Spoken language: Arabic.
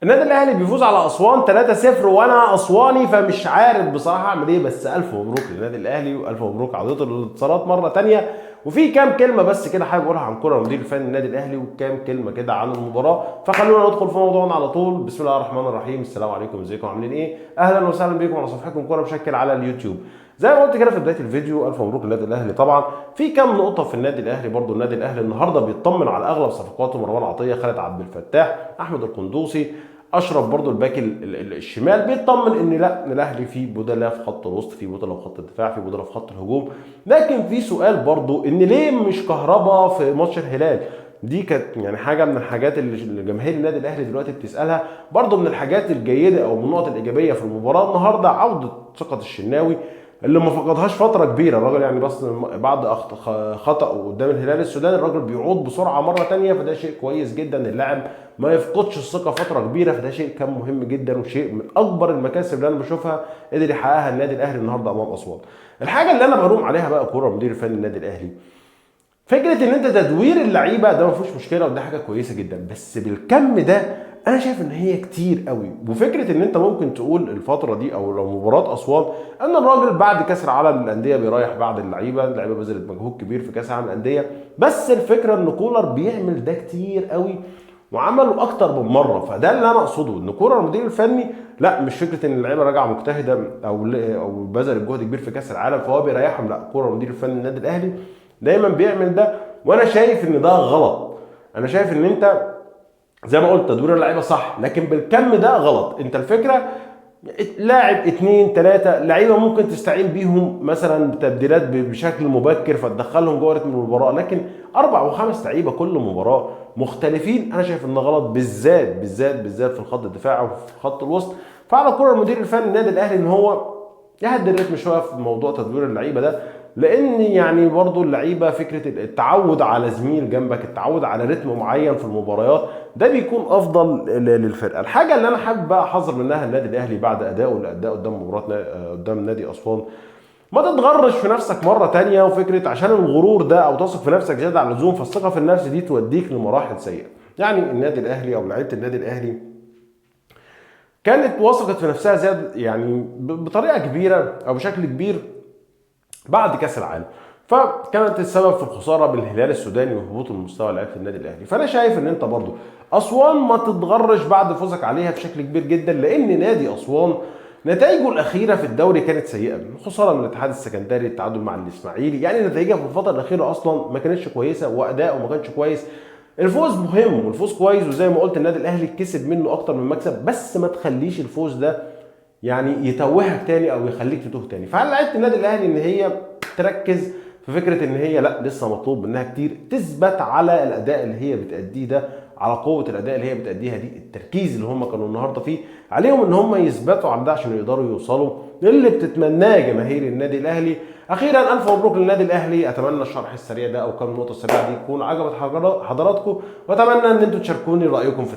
النادي الاهلي بيفوز على اسوان 3-0 وانا اسواني فمش عارف بصراحه اعمل ايه، بس الف مبروك للنادي الاهلي والف مبروك عودته للاتصالات مره ثانيه. وفي كام كلمه بس كده حابب اقولها عن كره المدير الفني للنادي الاهلي وكام كلمه كده عن المباراه، فخلونا ندخل في موضوعنا على طول. بسم الله الرحمن الرحيم. السلام عليكم، ازيكم عاملين ايه؟ اهلا وسهلا بكم على صفحتكم كوره بشكل على اليوتيوب. زي ما قلت كده في بدايه الفيديو، الف مبروك للنادي الاهلي. طبعا في كام نقطه في النادي الاهلي، برضو النادي الاهلي النهارده بيطمن على اغلب صفقاته: مروان عطيه، خالد عبد الفتاح، احمد القندوسي، اشرف برضو الباك الشمال. بيطمن ان لا، الاهلي فيه بدلاء في خط الوسط، فيه بدلاء في خط الدفاع، فيه بدلاء في خط الهجوم. لكن في سؤال برضو، ان ليه مش كهربا في ماتش الهلال؟ دي كانت يعني حاجه من الحاجات اللي جماهير النادي الاهلي دلوقتي بتسالها. برضو من الحاجات الجيده او من النقط الايجابيه في المباراه النهارده عوده ثقه الشناوي اللي ما فقدهاش فتره كبيره. الراجل يعني بس بعد خطا قدام الهلال السوداني الراجل بيعود بسرعه مره ثانيه، فده شيء كويس جدا. اللاعب ما يفقدش الثقه فتره كبيره، فده شيء كان مهم جدا وشيء من اكبر المكاسب اللي انا بشوفها قدر يحققها النادي الاهلي النهارده امام اسوان. الحاجه اللي انا بلوم عليها بقى كوره المدير الفني للنادي الاهلي، فكره ان انت تدوير اللعيبه ده ما فيهوش مشكله وده حاجه كويسه جدا، بس بالكم ده انا شايف ان هي كتير قوي. وفكره ان انت ممكن تقول الفتره دي او لو مباراه اسوان ان الراجل بعد كاس العالم للانديه بيريح بعض اللعيبه بذلت مجهود كبير في كاس العالم للانديه، بس الفكره ان كولر بيعمل ده كتير قوي وعمله اكتر من مره. فده اللي انا اقصده، ان كولر المدير الفني لا، مش فكره ان اللعيبه راجعه مجتهده او بذلت جهد كبير في كاس العالم فهو بيريحهم، لا، كولر المدير الفني للنادي الاهلي دايما بيعمل ده. وانا شايف ان ده غلط. انا شايف ان انت زي ما قلت تدوير اللعيبه صح، لكن بالكم ده غلط. انت الفكره لاعب اتنين تلاته لعيبه ممكن تستعين بيهم مثلا تبديلات بشكل مبكر فتدخلهم جوه رتم المباراه، لكن اربع وخمس لعيبه كل مباراه مختلفين انا شايف ان غلط، بالذات في الخط الدفاعي وفي خط الوسط. فعلى كره المدير الفني للنادي الاهلي ان هو يهدي الريتم شويه في موضوع تدوير اللعيبه ده، لان يعني برضو اللعيبه فكره التعود على زميل جنبك، التعود على رتم معين في المباريات، ده بيكون افضل للفرقه. الحاجه اللي انا حابب بقى احذر منها النادي الاهلي بعد اداؤه قدام مباراه قدام نادي اسوان: ما تتغرش في نفسك مره تانية، وفكره عشان الغرور ده او تثق في نفسك زياده عن اللزوم، فالثقه في النفس دي توديك لمراحل سيئه. يعني النادي الاهلي او لعيبه النادي الاهلي كانت وثقت في نفسها زياده يعني بطريقه كبيره او بشكل كبير بعد كاس العالم، فكانت السبب في الخساره بالهلال السوداني وهبوط المستوى لعيبه النادي الاهلي. فانا شايف ان انت برضو اسوان ما تتغرش بعد فوزك عليها بشكل كبير جدا، لان نادي اسوان نتائجه الاخيره في الدوري كانت سيئه. الخساره من الاتحاد السكندري، التعادل مع الاسماعيلي، يعني نتائجها في الفتره الاخيره اصلا ما كانتش كويسه واداؤه ما كانش كويس. الفوز مهم والفوز كويس، وزي ما قلت النادي الاهلي كسب منه اكتر من مكسب، بس ما تخليش الفوز ده يعني يتوهك تاني او يخليك تتوه تاني. فعلى لعيبه النادي الاهلي ان هي تركز في فكره ان هي لا، لسه مطلوب منها كتير تثبت على الاداء اللي هي بتاديه ده، على قوه الاداء اللي هي بتاديها دي. التركيز اللي هم كانوا النهارده فيه عليهم ان هم يثبتوا على ده عشان يقدروا يوصلوا للي بتتمناه جماهير النادي الاهلي. اخيرا الف مبروك للنادي الاهلي. اتمنى الشرح السريع ده او كم نقطه سريعه دي تكون عجبت حضراتكم، واتمنى ان انتم تشاركوني رايكم في